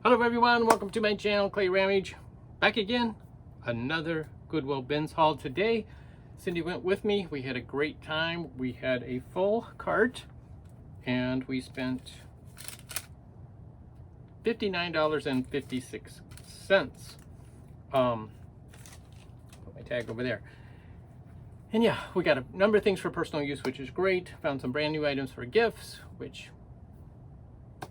Hello everyone, welcome to my channel, Clay Rammage. Back again, another Goodwill bins haul today. Cindy went with me, we had a great time. We had a full cart and we spent $59.56. Put my tag over there. And yeah, we got a number of things for personal use, which is great. Found some brand new items for gifts, which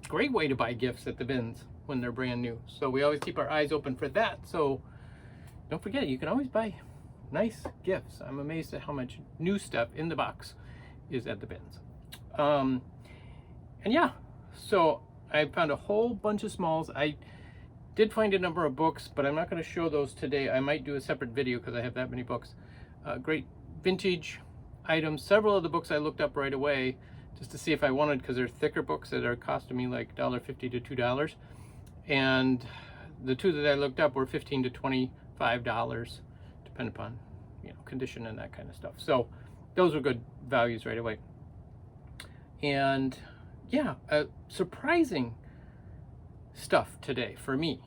great way to buy gifts at the bins when they're brand new. So we always keep our eyes open for that. So don't forget, you can always buy nice gifts. I'm amazed at how much new stuff in the box is at the bins. And yeah, so I found a whole bunch of smalls. I did find a number of books, but I'm not going to show those today. I might do a separate video because I have that many books. Great vintage items. Several of the books I looked up right away just to see if I wanted, because they're thicker books that are costing me like $1.50 to $2. And the two that I looked up were $15 to $25, depending upon, condition and that kind of stuff. So those were good values right away. And yeah, surprising stuff today for me.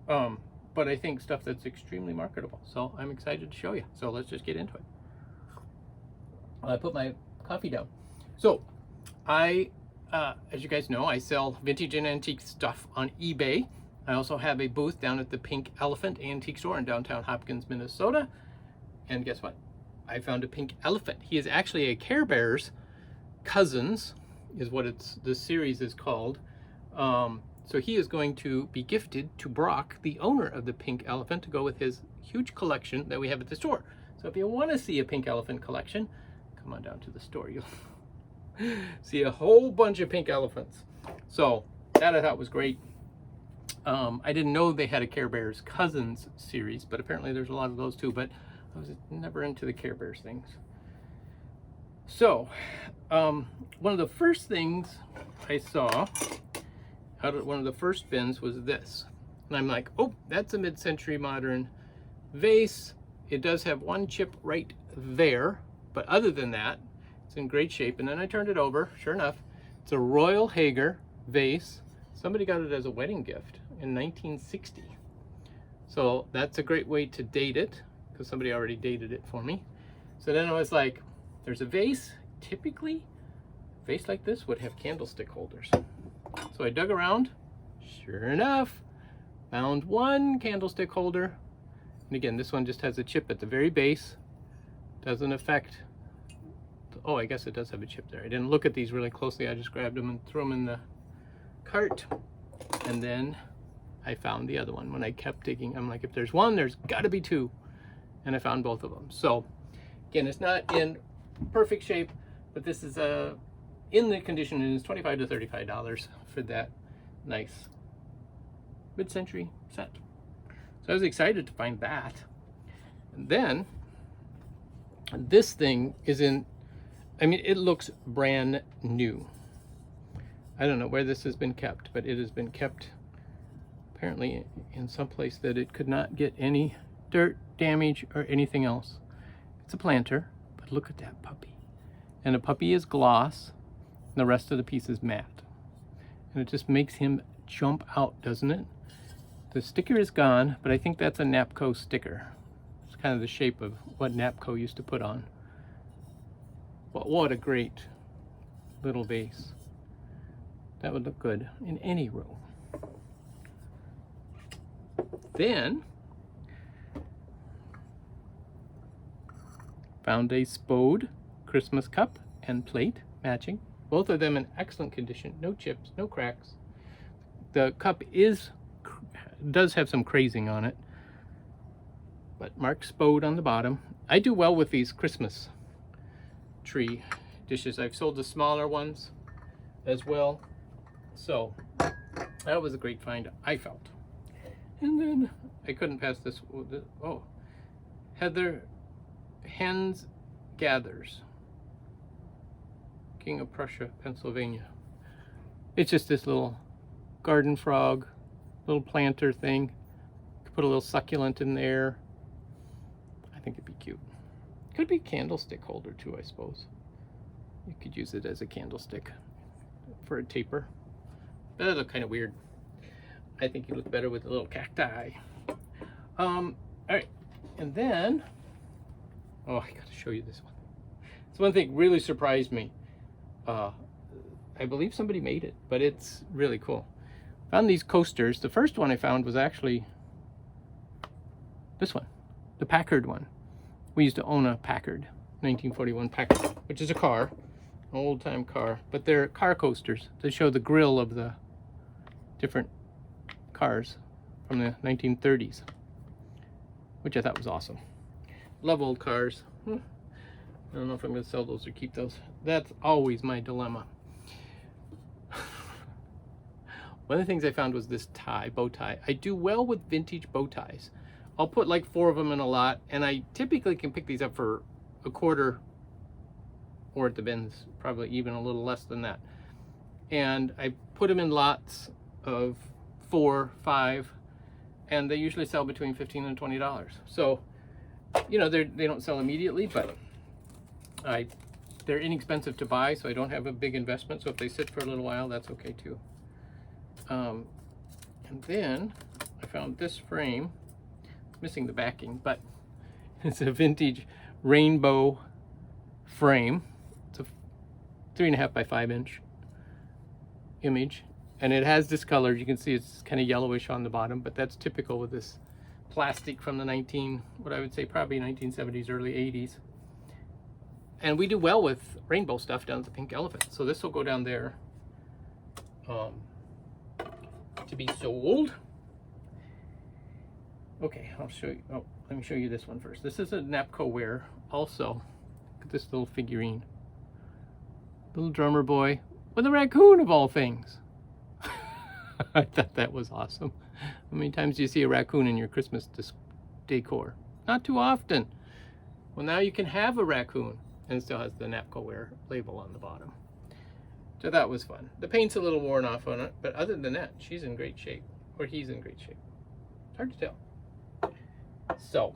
But I think stuff that's extremely marketable. So I'm excited to show you. So let's just get into it. I put my coffee down. So as you guys know, I sell vintage and antique stuff on eBay. I also have a booth down at the Pink Elephant Antique Store in downtown Hopkins, Minnesota. And guess what? I found a pink elephant. He is actually a Care Bears Cousins, is what the series is called. So he is going to be gifted to Brock, the owner of the pink elephant, to go with his huge collection that we have at the store. So if you want to see a pink elephant collection, come on down to the store. You'll see a whole bunch of pink elephants. So that I thought was great. I didn't know they had a Care Bears Cousins series, but apparently there's a lot of those too, but I was never into the Care Bears things. So one of the first things I saw out of one of the first bins was this. And I'm like, oh, that's a mid-century modern vase. It does have one chip right there, but other than that, it's in great shape. And then I turned it over, sure enough, it's a Royal Hager vase. Somebody got it as a wedding gift in 1960. So that's a great way to date it, because somebody already dated it for me. So then I was like, there's a vase. Typically, a vase like this would have candlestick holders. So I dug around, sure enough, found one candlestick holder. And again, this one just has a chip at the very base. Doesn't affect, oh, I guess it does have a chip there. I didn't look at these really closely. I just grabbed them and threw them in the cart. And then I found the other one. When I kept digging, I'm like, if there's one, there's gotta be two. And I found both of them. So again, it's not in perfect shape, but this is in the condition, and it's $25 to $35 for that nice mid-century set. So I was excited to find that. And then this thing is in, I mean, it looks brand new. I don't know where this has been kept, but it has been kept apparently in some place that it could not get any dirt, damage, or anything else. It's a planter, but look at that puppy. And the puppy is gloss, and the rest of the piece is matte. And it just makes him jump out, doesn't it? The sticker is gone, but I think that's a Napco sticker. It's kind of the shape of what Napco used to put on. But what a great little vase. That would look good in any room. Then found a Spool Christmas cup and plate matching. Both of them in excellent condition. No chips, no cracks. The cup does have some crazing on it, but marked Spool on the bottom. I do well with these Christmas tree dishes. I've sold the smaller ones as well. So that was a great find, I felt. And then I couldn't pass this. Oh, Heather Hens Gathers, King of Prussia, Pennsylvania. It's just this little garden frog, little planter thing. Could put a little succulent in there. I think it'd be cute. Could be a candlestick holder too, I suppose. You could use it as a candlestick for a taper. But that looked kind of weird. I think you look better with a little cacti. All right, and then, oh, I gotta show you this one. This one thing really surprised me. I believe somebody made it, but it's really cool. Found these coasters. The first one I found was actually this one, the Packard one. We used to own a Packard, 1941 Packard, which is a car, an old-time car, but they're car coasters. They show the grill of the different cars from the 1930s, which I thought was awesome. Love old cars. I don't know if I'm going to sell those or keep those. That's always my dilemma. One of the things I found was this tie, bow tie. I do well with vintage bow ties. I'll put like 4 of them in a lot, and I typically can pick these up for $25, or at the bins, probably even a little less than that. And I put them in lots of 4, 5, and they usually sell between $15 and $20. So, you know, they don't sell immediately, but they're inexpensive to buy, so I don't have a big investment. So if they sit for a little while, that's okay too. And then I found this frame. It's missing the backing, but it's a vintage rainbow frame. It's a 3.5 by 5 inch image, and it has this color. You can see it's kind of yellowish on the bottom, but that's typical with this plastic from the what I would say probably 1970s, early 80s. And we do well with rainbow stuff down at the Pink Elephant, so this will go down there to be sold. Okay, I'll show you. Oh, let me show you this one first. This is a Napco ware. Also, look at this little figurine, little drummer boy with a raccoon of all things. I thought that was awesome. How many times do you see a raccoon in your Christmas decor? Not too often. Well, now you can have a raccoon, and it still has the Napco ware label on the bottom. So that was fun. The paint's a little worn off on it, but other than that, she's in great shape, or he's in great shape. It's hard to tell. So,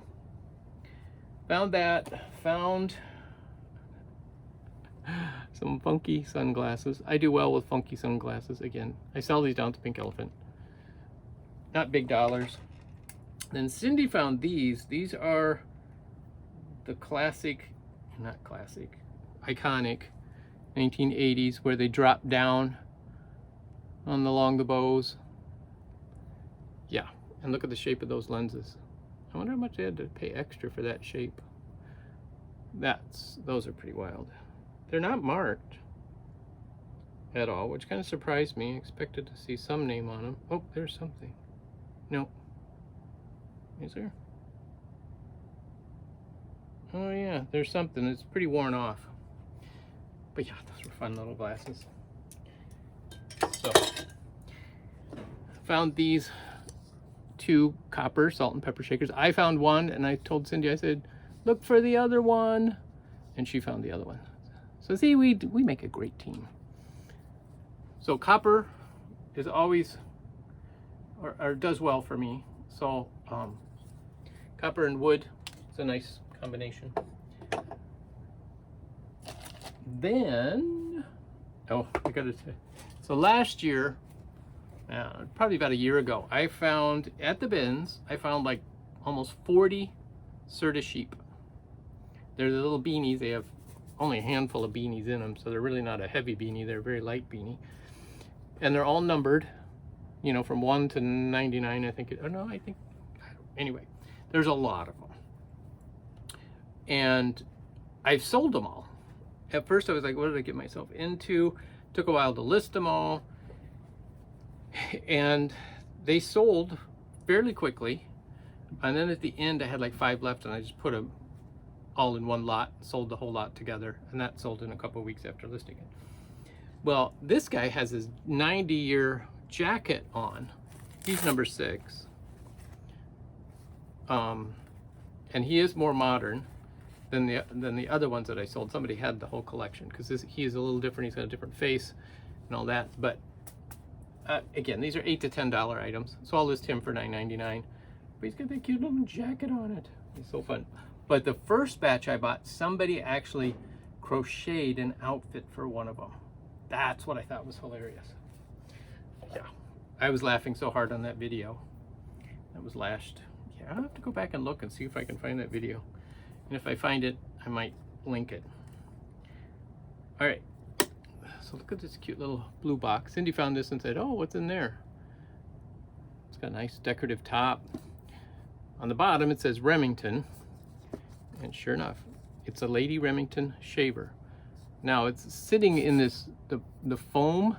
found that, found some funky sunglasses. I do well with funky sunglasses. Again, I sell these down to Pink Elephant. Not big dollars. Then Cindy found these. These are the classic, not classic, iconic 1980s, where they drop down along the bows. Yeah, and look at the shape of those lenses. I wonder how much they had to pay extra for that shape. Those are pretty wild. They're not marked at all, which kind of surprised me. I expected to see some name on them. Oh, there's something. No. Is there? Oh yeah, there's something. It's pretty worn off. But yeah, those were fun little glasses. So, found these 2 copper salt and pepper shakers. I found one, and I told Cindy, I said, look for the other one. And she found the other one. So see, we make a great team. So copper is always, or does well for me. So copper and wood, it's a nice combination. Then, oh, I gotta say, so last year, probably about a year ago, I found at the bins, I found like almost 40 Serta Sheep. They're the little beanies. They have only a handful of beanies in them, so they're really not a heavy beanie. They're a very light beanie. And they're all numbered, you know, from 1 to 99, I think. Anyway, there's a lot of them. And I've sold them all. At first I was like, what did I get myself into? Took a while to list them all. And they sold fairly quickly. And then at the end I had like 5 left, and I just put them all in one lot, sold the whole lot together, and that sold in a couple of weeks after listing it. Well, this guy has his 90-year jacket on. He's number 6. And he is more modern than the other ones that I sold. Somebody had the whole collection, because he is a little different. He's got a different face and all that. But again, these are $8 to $10 items, so I'll list him for $9.99. But he's got that cute little jacket on it. It's so fun. But the first batch I bought, somebody actually crocheted an outfit for one of them. That's what I thought was hilarious. Yeah. I was laughing so hard on that video. That was last. Yeah, I'll have to go back and look and see if I can find that video. And if I find it, I might link it. All right. So look at this cute little blue box. Cindy found this and said, "Oh, what's in there?" It's got a nice decorative top. On the bottom, it says Remington. And sure enough, it's a Lady Remington Shaver. Now it's sitting in this, the foam,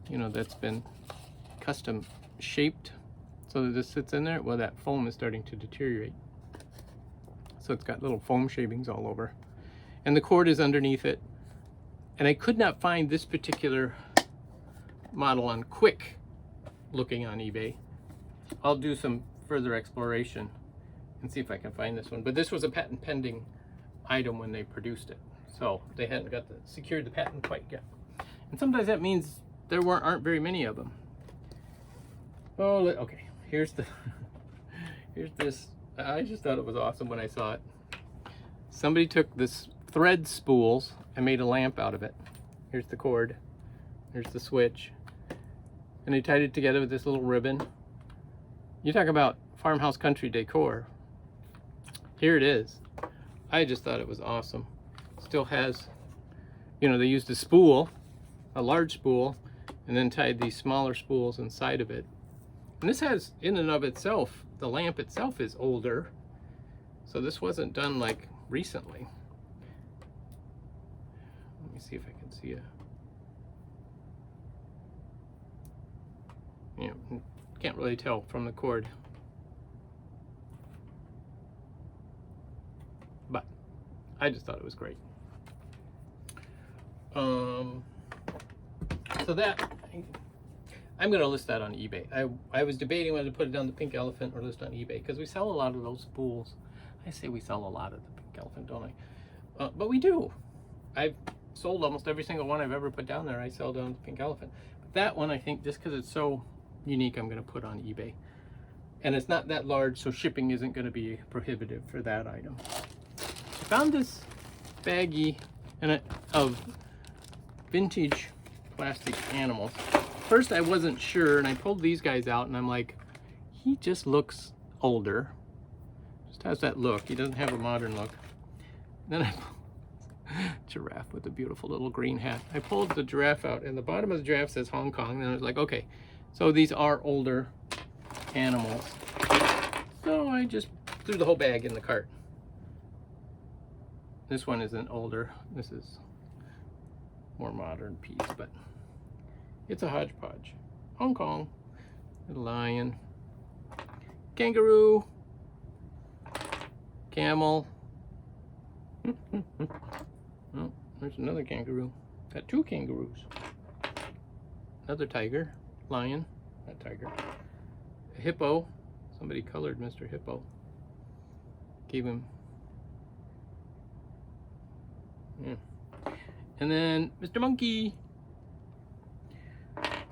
you know, that's been custom shaped so that this sits in there. Well, that foam is starting to deteriorate. So it's got little foam shavings all over. And the cord is underneath it. And I could not find this particular model on Quick looking on eBay. I'll do some further exploration and see if I can find this one. But this was a patent pending item when they produced it. So they hadn't got secured the patent quite yet. And sometimes that means there aren't very many of them. Oh, okay. Here's this. I just thought it was awesome when I saw it. Somebody took this thread spools and made a lamp out of it. Here's the cord. Here's the switch. And they tied it together with this little ribbon. You talk about farmhouse country decor. Here it is. I just thought it was awesome. Still has, you know, they used a spool, a large spool, and then tied these smaller spools inside of it. And this has, in and of itself, the lamp itself is older. So this wasn't done like recently. Let me see if I can see it. Yeah, can't really tell from the cord. But I just thought it was great. So that, I'm going to list that on eBay. I was debating whether to put it on the Pink Elephant or list on eBay because we sell a lot of those spools. I say we sell a lot of the Pink Elephant, don't I? But we do. I've sold almost every single one I've ever put down there. I sell down the Pink Elephant. But that one, I think, just because it's so unique, I'm going to put on eBay. And it's not that large, so shipping isn't going to be prohibitive for that item. I found this baggie of vintage plastic animals. First, I wasn't sure, and I pulled these guys out, and I'm like, he just looks older. Just has that look. He doesn't have a modern look. Then I giraffe with a beautiful little green hat. I pulled the giraffe out, and the bottom of the giraffe says Hong Kong, and I was like, okay, so these are older animals. So I just threw the whole bag in the cart. This one isn't older. This is more modern piece, but it's a hodgepodge. Hong Kong, a lion, kangaroo, camel. Oh, there's another kangaroo. Got two kangaroos. Another tiger, lion, not tiger. A hippo. Somebody colored Mr. Hippo. Gave him. Yeah. And then Mr. Monkey.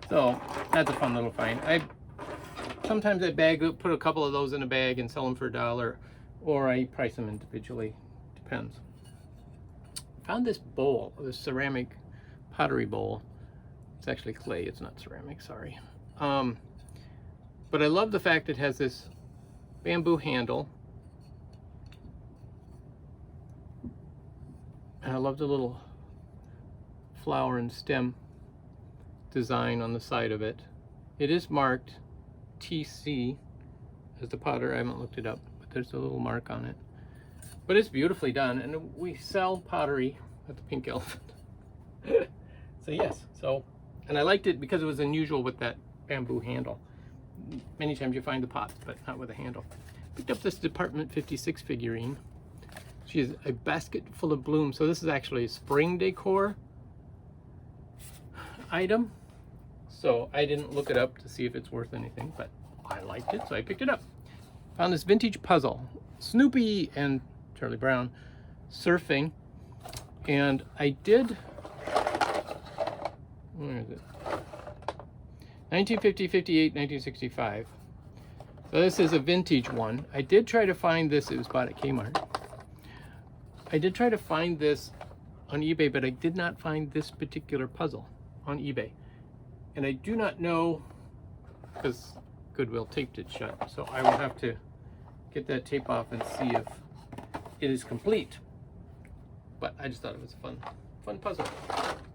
So that's a fun little find. Sometimes I put a couple of those in a bag and sell them for $1, or I price them individually. Depends. Found this bowl, this ceramic pottery bowl. It's actually clay. It's not ceramic. Sorry. But I love the fact it has this bamboo handle. And I love the little flower and stem design on the side of it. It is marked TC as the potter. I haven't looked it up, but there's a little mark on it. But it's beautifully done, and we sell pottery at the Pink Elephant. So yes, and I liked it because it was unusual with that bamboo handle. Many times you find the pots, but not with a handle. Picked up this Department 56 figurine. She has a basket full of blooms. So this is actually a spring decor item. So I didn't look it up to see if it's worth anything, but I liked it, so I picked it up. Found this vintage puzzle. Snoopy and Charlie Brown surfing. And I did, where is it? 1950, 58, 1965. So this is a vintage one. I did try to find this. It was bought at Kmart. I did try to find this on eBay, but I did not find this particular puzzle on eBay. And I do not know because Goodwill taped it shut. So I will have to get that tape off and see if it is complete. But I just thought it was a fun puzzle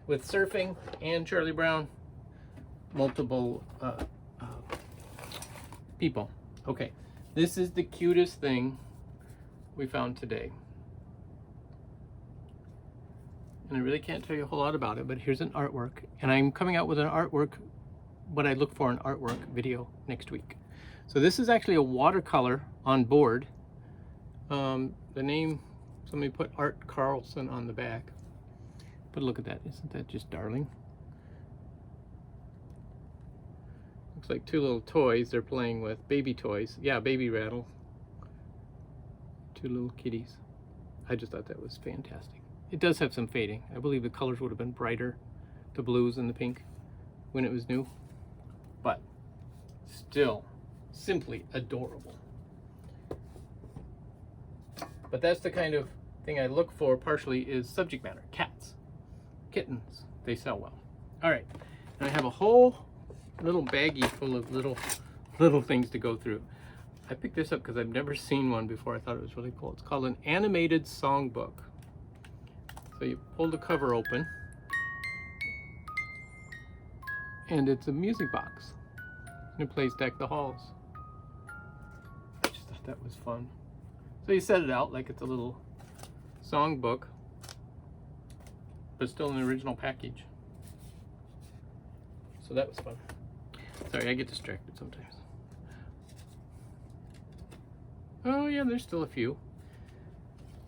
with surfing and Charlie Brown, multiple people. Okay, this is the cutest thing we found today. And I really can't tell you a whole lot about it, but here's an artwork. And I'm coming out with an artwork, what I look for in artwork video next week. So this is actually a watercolor on board. The name, somebody put Art Carlson on the back. But look at that, isn't that just darling? Looks like two little toys they're playing with, baby toys. Yeah, baby rattle. Two little kitties. I just thought that was fantastic. It does have some fading. I believe the colors would have been brighter, the blues and the pink, when it was new. But still, simply adorable. But that's the kind of thing I look for partially is subject matter. Cats, kittens, they sell well. All right, and I have a whole little baggie full of little things to go through. I picked this up because I've never seen one before. I thought it was really cool. It's called an animated songbook. So you pull the cover open, and it's a music box. And it plays Deck the Halls. I just thought that was fun. So you set it out like it's a little songbook, but still in the original package. So that was fun. Sorry, I get distracted sometimes. Oh yeah, there's still a few.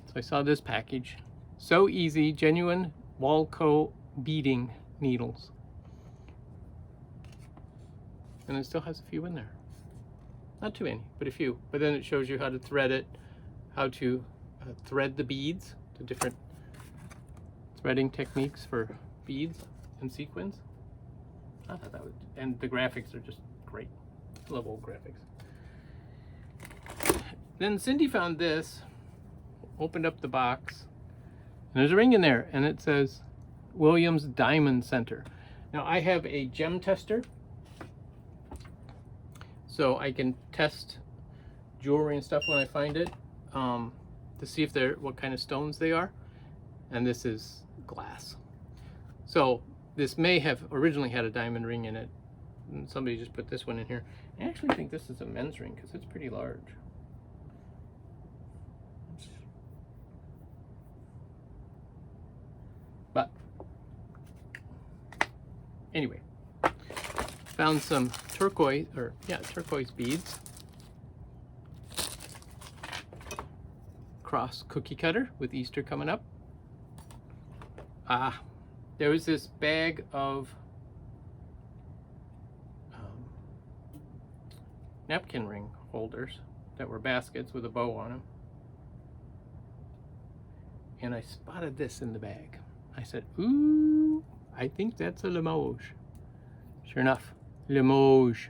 So I saw this package. So easy, genuine Walco beading needles. And it still has a few in there. Not too many, but a few. But then it shows you how to thread it, how to thread the beads, the different threading techniques for beads and sequins. I thought that was, and the graphics are just great. I love old graphics. Then Cindy found this, opened up the box, and there's a ring in there, and it says Williams Diamond Center. Now I have a gem tester, so I can test jewelry and stuff when I find it to see if they're what kind of stones they are. And this is glass. So this may have originally had a diamond ring in it, and somebody just put this one in here. I actually think this is a men's ring because it's pretty large. But anyway, found some turquoise beads. Cross cookie cutter with Easter coming up. There was this bag of napkin ring holders that were baskets with a bow on them. And I spotted this in the bag. I said, ooh, I think that's a Limoges. Sure enough, Limoges.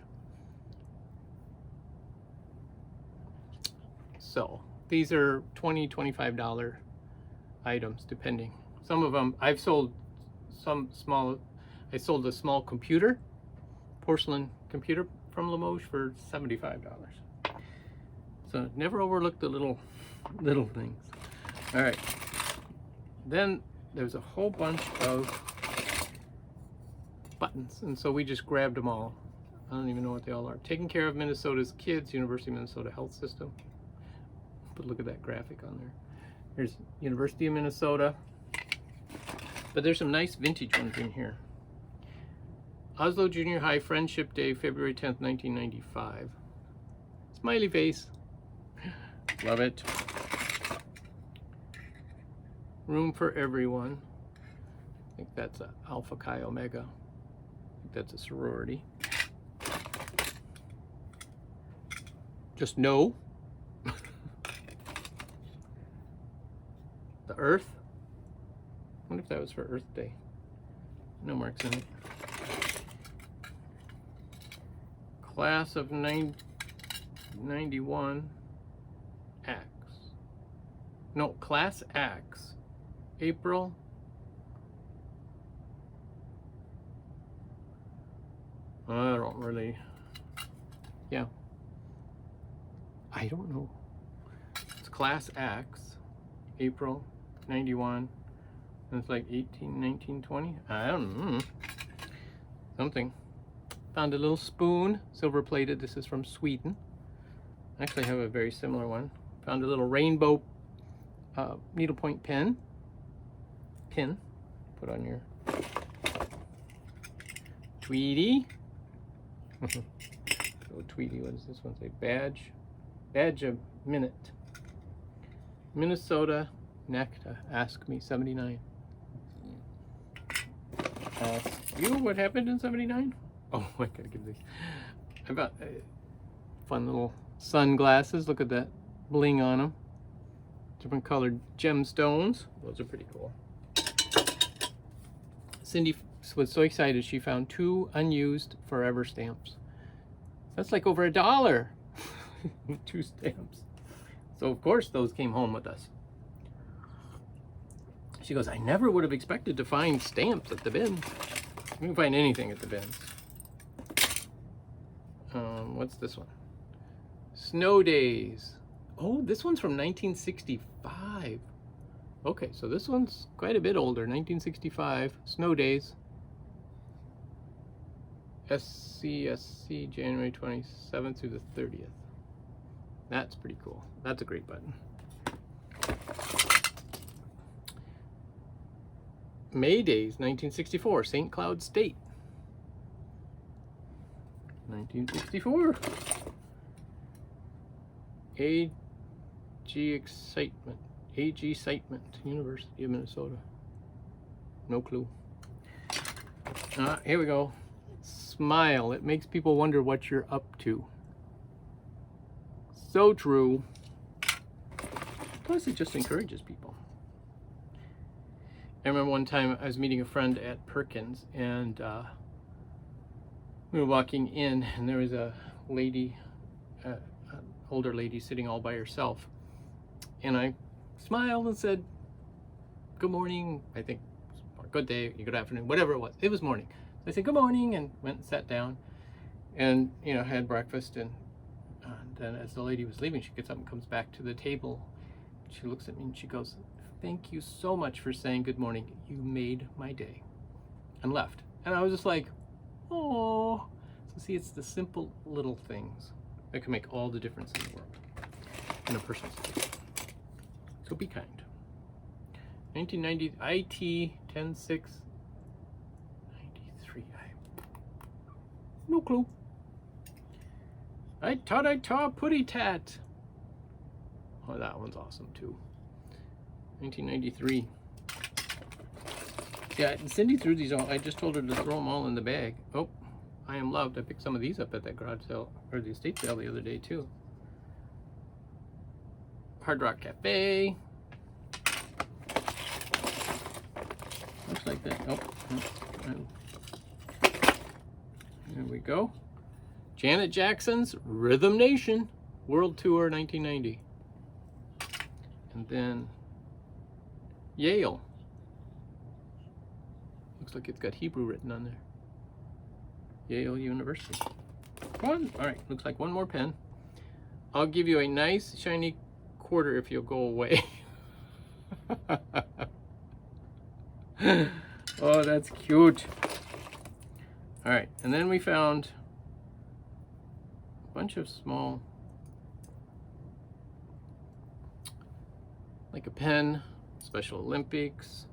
So these are $20, $25 items depending. Some of them, I've sold some small, I sold a small computer, porcelain computer from Limoges for $75. So never overlook the little things. All right. Then there's a whole bunch of buttons, and so we just grabbed them all. I don't even know what they all are. Taking care of Minnesota's kids, University of Minnesota Health System. But look at that graphic on there. There's University of Minnesota. But there's some nice vintage ones in here. Oslo Junior High Friendship Day, February 10th, 1995. Smiley face. Love it. Room for Everyone. I think that's a Alpha Chi Omega. I think that's a sorority. Just no. The Earth. I wonder if that was for Earth Day. No marks in it. Class of 91 Acts. No, Class Acts. April. I don't really Yeah. I don't know. It's Class X, April 91. And it's like 18, 19, 20. I don't know. Something. Found a little spoon, silver plated. This is from Sweden. I actually have a very similar one. Found a little rainbow needlepoint pin. Put on your Tweety. So Tweety, what does this one say? Badge of Minute. Minnesota Necta. Ask me 79. Ask you what happened in 79? Oh, I gotta give these. I got fun little sunglasses. Look at that bling on them. Different colored gemstones. Those are pretty cool. Cindy was so excited she found 2 unused forever stamps. That's like over $1. 2 stamps. So of course those came home with us. She goes, I never would have expected to find stamps at the bin. You can find anything at the bins. What's this one? Snow Days. Oh, this one's from 1965. Okay, so this one's quite a bit older. 1965, Snow Days. SCSC, January 27th through the 30th. That's pretty cool. That's a great button. May Days, 1964, St. Cloud State. 1964. AG Excitement. AG Excitement, University of Minnesota. No clue. Here we go. Smile. It makes people wonder what you're up to. So true. Plus, it just encourages people. I remember one time I was meeting a friend at Perkins, and we were walking in, and there was a lady, an older lady sitting all by herself. And I smiled and said, good morning, I think, or good day, good afternoon, whatever it was. It was morning. So I said, good morning, and went and sat down and, you know, had breakfast. And then as the lady was leaving, she gets up and comes back to the table. She looks at me and she goes, thank you so much for saying good morning. You made my day. And left. And I was just like, oh. So see, it's the simple little things that can make all the difference in the world, in a person's life. So be kind. 1990 IT 10693. No clue. I taught putty tat. Oh, that one's awesome too. 1993. Yeah, Cindy threw these all. I just told her to throw them all in the bag. Oh, I am loved. I picked some of these up at that garage sale or the estate sale the other day too. Hard Rock Cafe. Looks like that. Oh, there we go. Janet Jackson's Rhythm Nation World Tour 1990. And then Yale. Looks like it's got Hebrew written on there. Yale University. One. All right, looks like one more pen. I'll give you a nice shiny quarter if you'll go away. Oh, that's cute. All right, and then we found a bunch of small, like a pen, Special Olympics,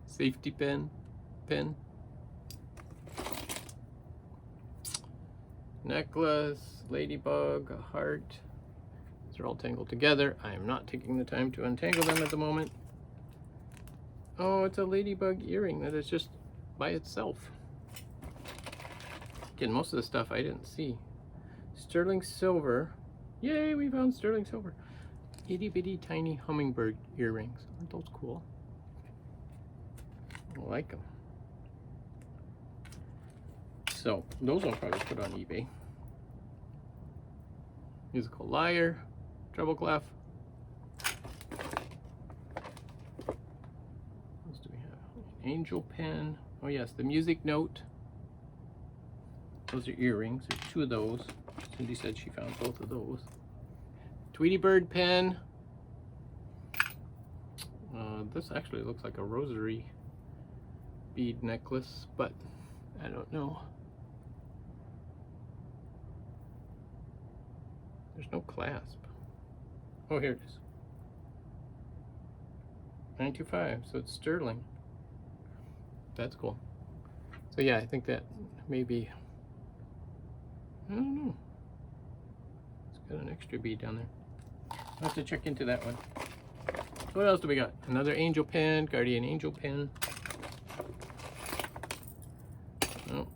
safety pen, necklace, ladybug, a heart. These are all tangled together. I am not taking the time to untangle them at the moment. Oh, it's a ladybug earring that is just by itself. Again, most of the stuff I didn't see. Sterling silver. Yay, we found sterling silver. Itty bitty tiny hummingbird earrings. Aren't those cool? I like them. So those I'll probably put on eBay. Musical lyre, treble clef. What else do we have? An angel pen. Oh yes, the music note. Those are earrings. There's 2 of those. Cindy said she found both of those. Tweety Bird pen. This actually looks like a rosary bead necklace, but I don't know. There's no clasp. Oh, here it is. 925, so it's sterling. That's cool. So yeah, I think that maybe, I don't know. It's got an extra bead down there. I'll have to check into that one. So what else do we got? Another angel pen, Guardian Angel pen. Oh,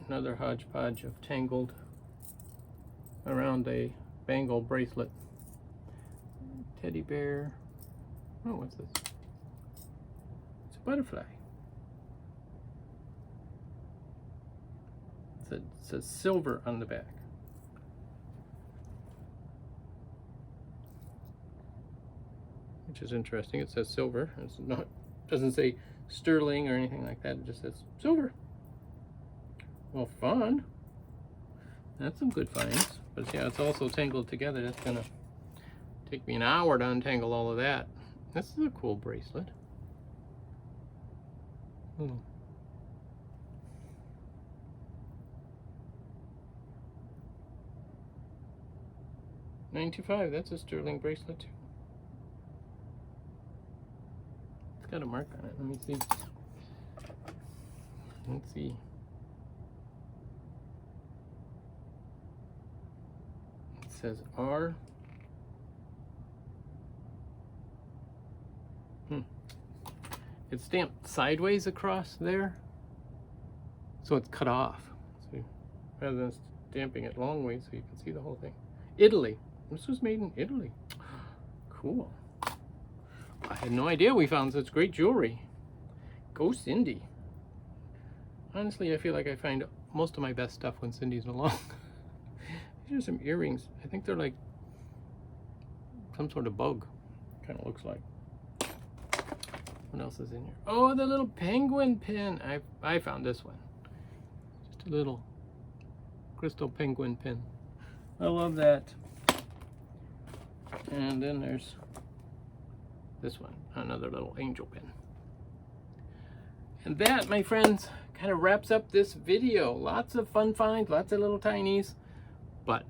another hodgepodge of tangled around a bangle bracelet. Teddy bear. Oh, what's this? It's a butterfly. It says silver on the back. Which is interesting. It says silver. It's not, doesn't say sterling or anything like that. It just says silver. Well, fun. That's some good finds. But yeah, it's also tangled together. That's gonna take me an hour to untangle all of that. This is a cool bracelet. Oh. $95, that's a sterling bracelet too. It's got a mark on it. Let me see. Let's see. It says R. It's stamped sideways across there, so it's cut off. So rather than stamping it long ways, so you can see the whole thing. Italy. This was made in Italy. Cool. I had no idea we found such great jewelry. Go Cindy. Honestly, I feel like I find most of my best stuff when Cindy's along. These are some earrings. I think they're like some sort of bug. Kind of looks like. What else is in here? Oh, the little penguin pin. I found this one. Just a little crystal penguin pin. I love that. And then there's this one, another little angel pin. And that, my friends, kind of wraps up this video. Lots of fun finds, lots of little tinies, but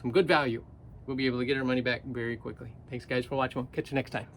some good value. We'll be able to get our money back very quickly. Thanks guys for watching. We'll catch you next time.